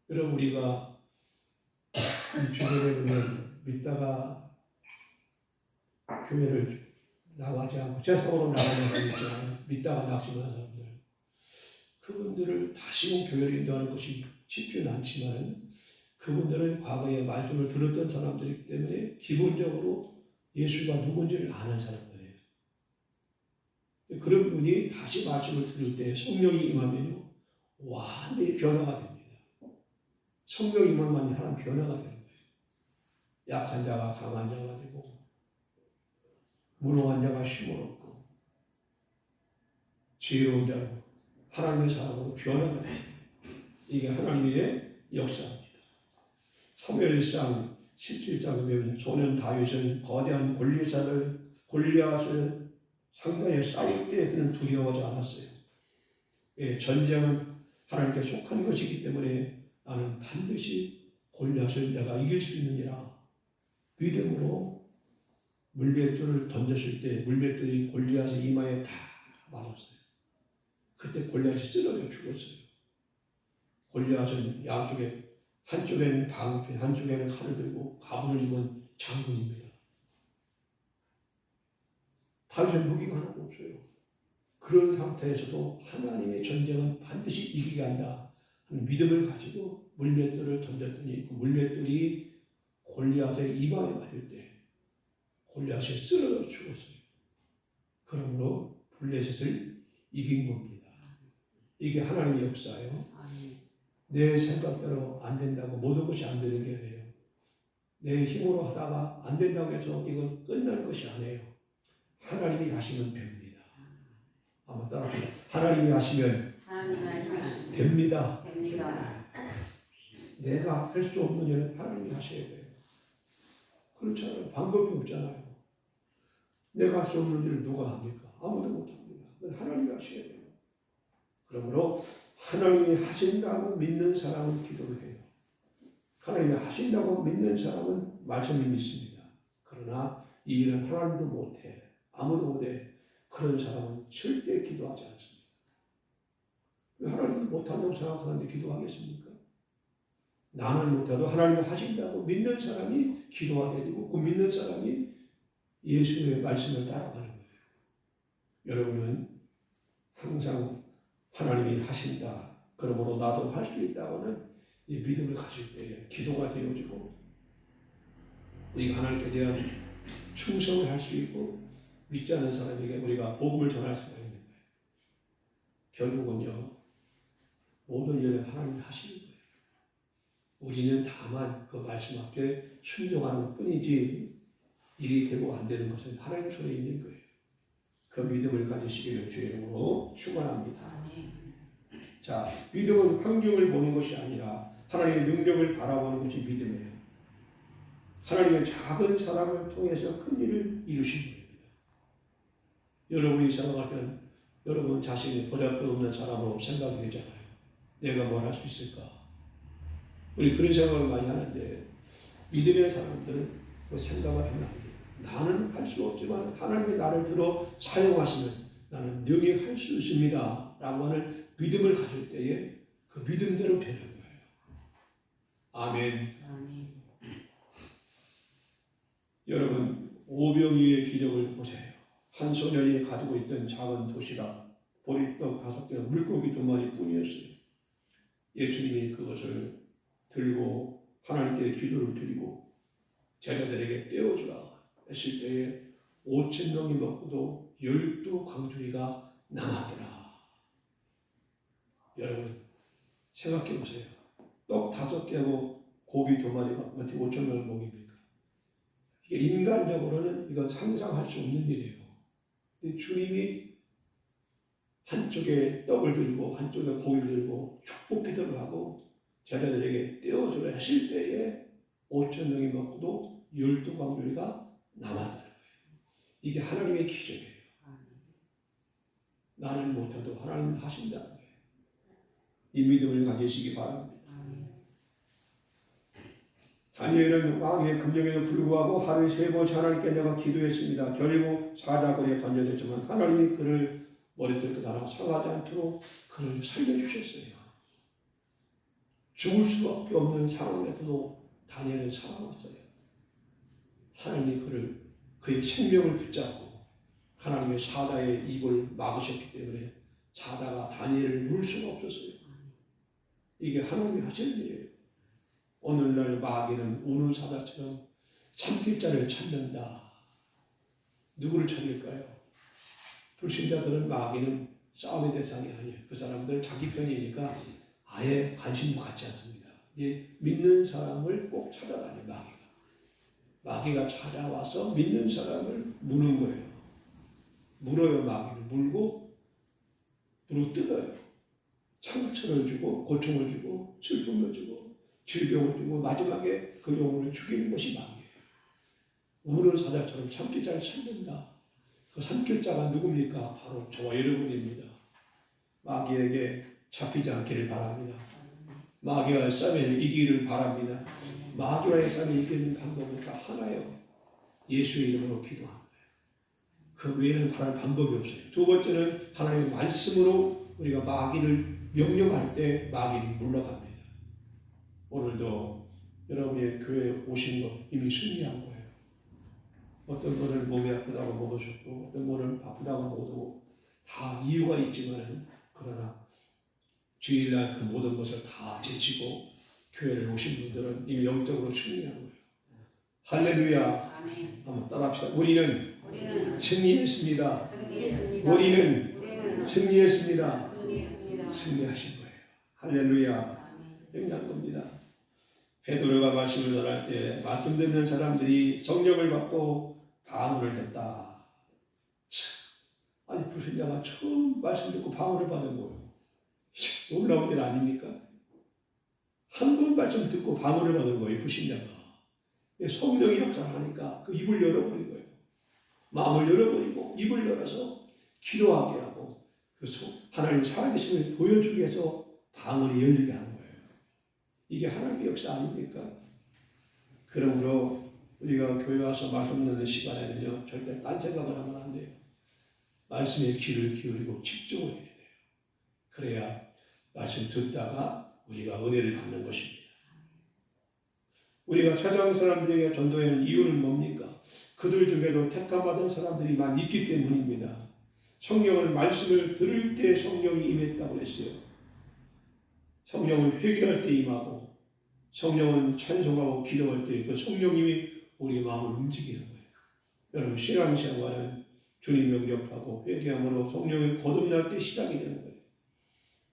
여러분 우리가 이 주변에 보면 믿다가 교회를 나가지 않고 세상으로 나가는 사람들 있잖아요. 믿다가 낙심하는 사람들. 그분들을 다시금 교회를 인도하는 것이 쉽지는 않지만 그분들은 과거에 말씀을 들었던 사람들이기 때문에 기본적으로 예수가 누군지를 아는 사람들이에요. 그런 분이 다시 말씀을 들을 때 성령이 임하면요 완전히 변화가 됩니다. 성령이 임하면 하나님 변화가 되는 거예요. 약한 자가 강한 자가 되고 무능한 자가 힘을 얻고 지혜로운 자로 하나님의 사람으로 변화가 돼요. 이게 하나님의 역사입니다. 사무엘상 17장에 보면 소년 다윗은 거대한 골리앗을 상대에 싸울 때 그는 두려워하지 않았어요. 전쟁은 하나님께 속한 것이기 때문에 나는 반드시 골리앗을 내가 이길 수 있느니라 믿음으로 물맷돌을 던졌을 때 물맷돌이 골리앗의 이마에 다 맞았어요. 그때 골리앗이 쓰러져 죽었어요. 골리앗은 양쪽에 한쪽에는 방패, 한쪽에는 칼을 들고 가문을 입은 장군입니다. 다윗은 무기가 하나도 없어요. 그런 상태에서도 하나님의 전쟁은 반드시 이기게 한다 하는 믿음을 가지고 물맷돌을 던졌더니 그 물맷돌이 골리앗의 이마에 맞을 때 골리앗이 쓰러져 죽었어요. 그러므로 블레셋을 이긴 겁니다. 이게 하나님의 역사예요. 내 생각대로 안 된다고 모든 것이 안 되는 게 아니에요. 내 힘으로 하다가 안 된다고 해서 이건 끝나는 것이 아니에요. 하나님이 하시면 됩니다. 한번 따라합시다. 하나님이 하시면 됩니다. 내가 할 수 없는 일은 하나님이 하셔야 돼요. 그렇잖아요. 방법이 없잖아요. 내가 할 수 없는 일을 누가 합니까? 아무도 못합니다. 그건 하나님이 하셔야 돼요. 그러므로 하나님이 하신다고 믿는 사람은 기도를 해요. 하나님이 하신다고 믿는 사람은 말씀을 믿습니다. 그러나 이 일은 하나님도 못해. 아무도 못해. 그런 사람은 절대 기도하지 않습니다. 왜 하나님이 못한다고 생각하는데 기도하겠습니까? 나는 못해도 하나님이 하신다고 믿는 사람이 기도하게 되고 그 믿는 사람이 예수의 말씀을 따라가는 거예요. 여러분은 항상 하나님이 하신다. 그러므로 나도 할 수 있다고는 이 믿음을 가질 때 기도가 되어지고 우리가 하나님께 대한 충성을 할 수 있고 믿지 않는 사람에게 우리가 복음을 전할 수가 있는 거예요. 결국은요. 모든 일을 하나님이 하시는 거예요. 우리는 다만 그 말씀 앞에 순종하는 것 뿐이지 일이 되고 안 되는 것은 하나님 손에 있는 거예요. 그 믿음을 가지시기를 주의 이름으로 축원합니다. 자, 믿음은 환경을 보는 것이 아니라 하나님의 능력을 바라보는 것이 믿음이에요. 하나님은 작은 사람을 통해서 큰 일을 이루신 겁니다. 여러분이 생각할 때는 여러분 자신이 보잘것없는 사람으로 생각이 되잖아요. 내가 뭘 할 수 있을까? 우리 그런 생각을 많이 하는데 믿음의 사람들은 그 생각을 하면 안 돼요. 나는 할 수 없지만 하나님이 나를 들어 사용하시면 나는 능히 할 수 있습니다. 라고 하는 믿음을 가질 때에 그 믿음대로 되는 거예요. 아멘. 아멘. 여러분 오병이의 기적을 보세요. 한 소년이 가지고 있던 작은 도시락 보리떡 5개 물고기 2마리 뿐이었어요. 예수님이 그것을 들고 하나님께 기도를 드리고 제자들에게 떼어주라 했을 때에 5,000명이 먹고도 12광주리가 남았더라. 여러분 생각해 보세요. 떡 5개하고 고기 2마리가 어떻게 5,000명을 먹입니까? 이게 인간적으로는 이건 상상할 수 없는 일이에요. 근데 주님이 한쪽에 떡을 들고 한쪽에 고기를 들고 축복 기도를 하고 제자들에게 떼어주라 했을 때에 5,000명이 먹고도 12광주리가 남았다는 거예요. 이게 하나님의 기적이에요. 나는 못해도 하나님은 하신다는 거예요. 이 믿음을 가지시기 바랍니다. 다니엘은 왕의 금령에도 불구하고 하루에 3번 하나님께 내가 기도했습니다. 결국 사자굴에 던져졌지만 하나님이 그를 머리털 하나 상하지 않도록 그를 살려주셨어요. 죽을 수밖에 없는 상황에서도 다니엘은 살아났어요. 하나님이 그의 생명을 붙잡고 하나님의 사자의 입을 막으셨기 때문에 사자가 다니엘을 물 수가 없었어요. 이게 하나님이 하시는 일이에요. 오늘날 마귀는 우는 사자처럼 삼킬 자를 찾는다. 누구를 찾을까요? 불신자들은 마귀는 싸움의 대상이 아니에요. 그 사람들은 자기 편이니까 아예 관심도 갖지 않습니다. 믿는 사람을 꼭 찾아다녀요. 마귀가 찾아와서 믿는 사람을 무는 거예요. 물어요. 마귀를 물고 물어뜯어요. 상처를 주고 고통을 주고 슬픔을 주고 질병을 주고 마지막에 그 영혼을 죽이는 것이 마귀예요. 우는 사자처럼 삼킬 자를 찾는다. 그 삼킬 자가 누굽니까? 바로 저와 여러분입니다. 마귀에게 잡히지 않기를 바랍니다. 마귀와의 싸움에 이기기를 바랍니다. 마귀와의 싸움에 이기는 방법은 다 하나예요. 예수의 이름으로 기도하는 거예요. 그 외에는 다른 방법이 없어요. 두 번째는 하나님의 말씀으로 우리가 마귀를 명령할 때 마귀는 물러갑니다. 오늘도 여러분의 교회에 오신 것 이미 승리한 거예요. 어떤 분은 몸이 아프다고 못 오셨고 어떤 분은 바쁘다고 못 오고 다 이유가 있지만은 그러나 주일날 그 모든 것을 다 제치고 교회를 오신 분들은 이미 영적으로 승리한 거예요. 할렐루야. 아멘. 한번 따라합시다. 우리는 승리했습니다. 승리했습니다. 우리는 승리했습니다. 승리했습니다. 승리하신 거예요. 할렐루야. 끝난 겁니다. 베드로가 말씀을 전할 때 말씀 듣는 사람들이 성령을 받고 방언을 했다. 아니 불신자가 처음 말씀 듣고 방언을 받은 거예요. 놀라운 일 아닙니까? 한 번 말씀 듣고 방언을 받은 거예요. 불신자가. 성령이 역사를 하니까 그 입을 열어버린 거예요. 마음을 열어버리고 입을 열어서 기도하게 하고 하나님 살아계심을 보여주기 위해서 방언이 열리게 하는 거예요. 이게 하나님의 역사 아닙니까? 그러므로 우리가 교회 와서 말씀 듣는 시간에는요, 절대 딴 생각을 하면 안 돼요. 말씀에 귀를 기울이고 집중을 해야 돼요. 그래야 말씀 듣다가 우리가 은혜를 받는 것입니다. 우리가 찾아온 사람들에게 전도하는 이유는 뭡니까? 그들 중에도 택함받은 사람들이 많이 있기 때문입니다. 성령은 말씀을 들을 때 성령이 임했다고 했어요. 성령은 회개할 때 임하고 성령은 찬송하고 기도할 때 그 성령님이 우리 마음을 움직이는 거예요. 여러분 신앙생활은 주님 영접하고 회개함으로 성령이 거듭날 때 시작이 되는 거예요.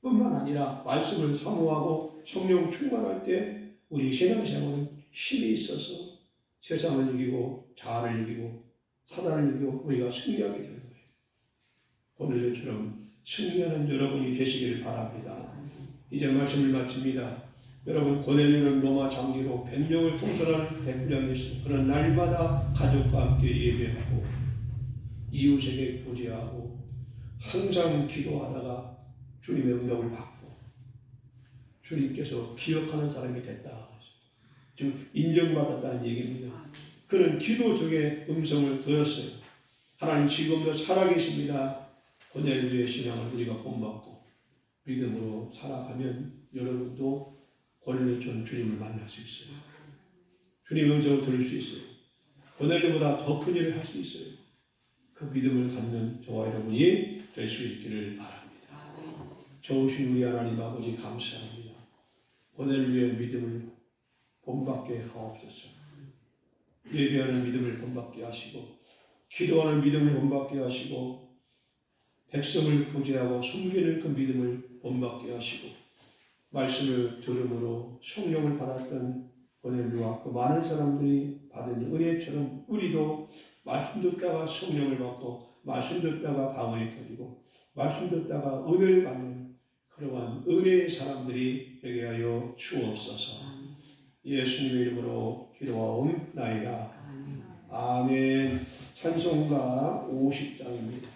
뿐만 아니라 말씀을 사모하고 성령 충만할 때 우리 신앙생활은 힘이 있어서 세상을 이기고 자아를 이기고 사단을 이기고 우리가 승리하게 되는 거예요. 오늘처럼 승리하는 여러분이 되시기를 바랍니다. 이제 말씀을 마칩니다. 여러분 고넬료는 로마 장기로 100명을 통솔하는 백부장이었습니다. 그런 날마다 가족과 함께 예배하고 이웃에게 구제하고 항상 기도하다가 주님의 응답을 받고 주님께서 기억하는 사람이 됐다. 지금 인정받았다는 얘기입니다. 그는 기도 중에 음성을 들었어요. 하나님 지금도 살아계십니다. 고넬료의 신앙을 우리가 본받고 믿음으로 살아가면 여러분도 고넬료처럼 주님을 만날 수 있어요. 주님의 음성을 들을 수 있어요. 고넬료보다 더 큰 일을 할 수 있어요. 그 믿음을 갖는 저와 여러분이 될 수 있기를 바랍니다. 좋으신 우리 하나님 아버지 감사합니다. 고넬료의 믿음을 본받게 하옵소서. 예배하는 믿음을 본받게 하시고 기도하는 믿음을 본받게 하시고 백성을 구제하고 섬기는 그 믿음을 본받게 하시고 말씀을 들음으로 성령을 받았던 고넬료와 그 많은 사람들이 받은 은혜처럼 우리도 말씀 듣다가 성령을 받고 말씀 듣다가 방언이 터지고 말씀 듣다가 은혜를 받는 그러한 은혜의 사람들이 되게 하여 주옵소서. 예수님의 이름으로 기도하옵나이다. 아멘. 찬송가 50장입니다.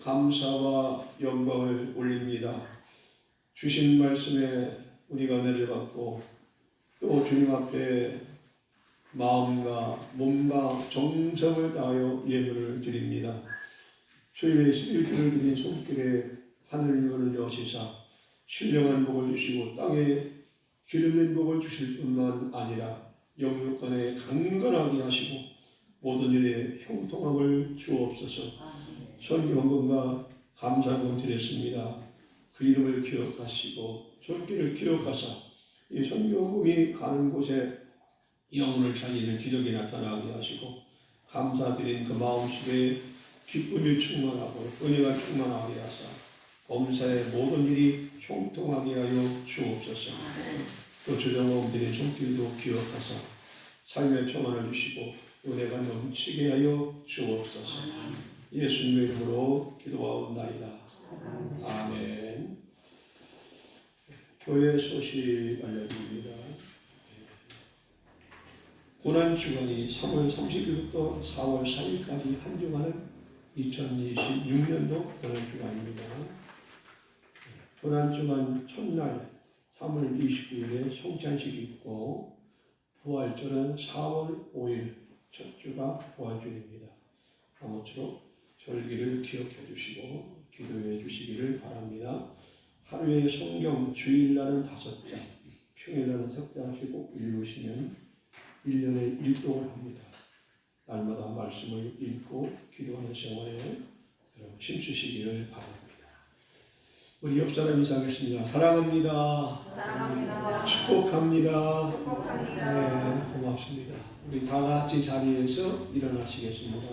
감사와 영광을 올립니다. 주신 말씀에 우리가 은혜를 받고 또 주님 앞에 마음과 몸과 정성을 다하여 예물을 드립니다. 주일에 11주를 드린 손길에 하늘 문을 여시사 신령한 복을 주시고 땅에 기름진 복을 주실 뿐만 아니라 영육간에 강건하게 하시고 모든 일에 형통함을 주옵소서. 선교헌금과 감사헌금 드렸습니다. 그 이름을 기억하시고 손길을 기억하사 이 선교헌금이 가는 곳에 영혼을 살리는 기적이 나타나게 하시고 감사드린 그 마음속에 기쁨이 충만하고 은혜가 충만하게 하사 범사의 모든 일이 형통하게 하여 주옵소서. 또 주정원 드린 손길도 기억하사 삶의 평안을 주시고 은혜가 넘치게 하여 주옵소서. 예수님의 이름으로 기도하옵나이다. 아멘. 교회 소식 알려드립니다. 고난주간이 3월 30일부터 4월 4일까지 한 주간은 2026년도 고난주간입니다. 고난주간 첫날 3월 29일에 성찬식이 있고 부활절은 4월 5일 첫 주가 부활절입니다. 아무쪼록 절기를 기억해 주시고 기도해 주시기를 바랍니다. 하루에 성경 주일날은 5장, 평일날은 3장씩 꼭 읽으시면 1년에 1독을 합니다. 날마다 말씀을 읽고 기도하는 생활에 여러분 힘쓰시기를 바랍니다. 우리 옆 사람 인사하겠습니다. 사랑합니다. 사랑합니다. 축복합니다. 축복합니다. 네, 고맙습니다. 우리 다 같이 자리에서 일어나시겠습니다.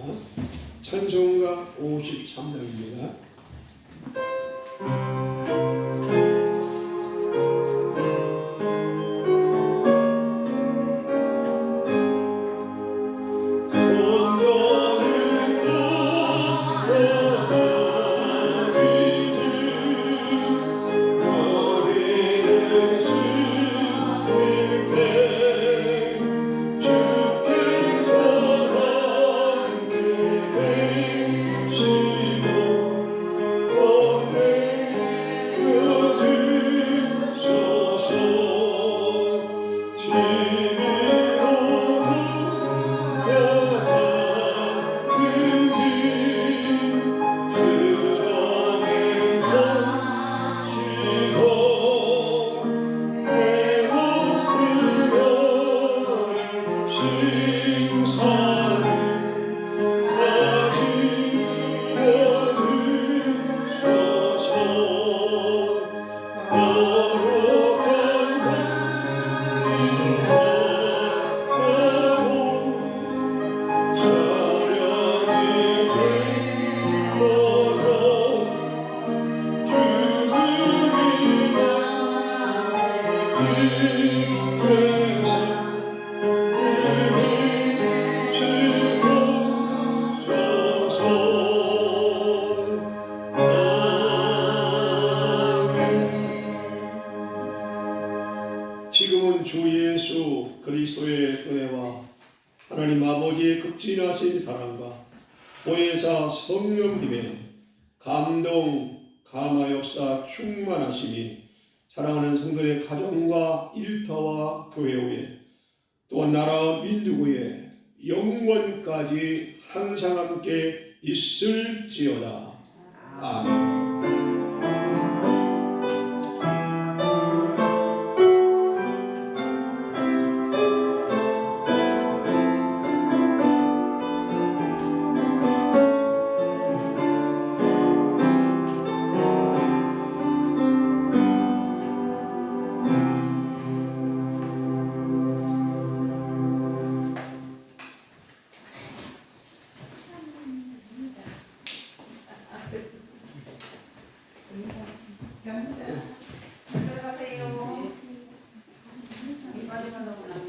찬송가 53장입니다. 지금은 주 예수 그리스도의 은혜와 하나님 아버지의 극진하신 사랑과 보혜사 성령님의 감동, 감화 역사 충만하심이 사랑하는 성도의 가정과 일터와 교회 위에 또한 나라와 민족 위에 영원까지 항상 함께 있을지어다. 아멘. 들어가세요. 빨리 만나보자.